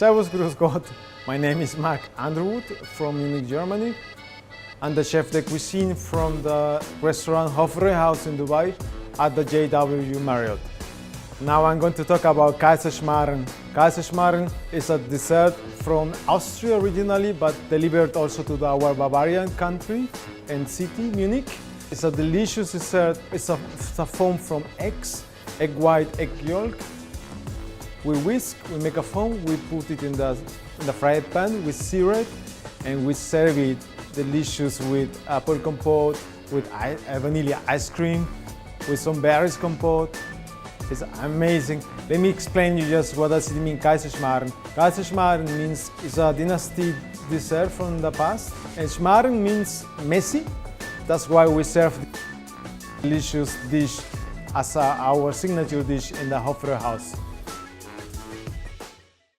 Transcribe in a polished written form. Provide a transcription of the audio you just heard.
Servus, grüß Gott. My name is Mark Underwood from Munich, Germany. I'm the chef de cuisine from the restaurant Hofbräuhaus in Dubai at the JW Marriott. Now I'm going to talk about Kaiserschmarrn. Kaiserschmarrn is a dessert from Austria originally, but delivered also to our Bavarian country and city, Munich. It's a delicious dessert. It's a foam from eggs, egg white, egg yolk. We whisk, we make a foam, we put it in the frying pan, we sear it, and we serve it delicious with apple compote, with vanilla ice cream, with some berries compote. It's amazing. Let me explain you just what does it mean, Kaiserschmarrn. Kaiserschmarrn means it's a dynasty dessert from the past, and Schmarrn means messy. That's why we serve delicious dish as our signature dish in the Hofbräuhaus.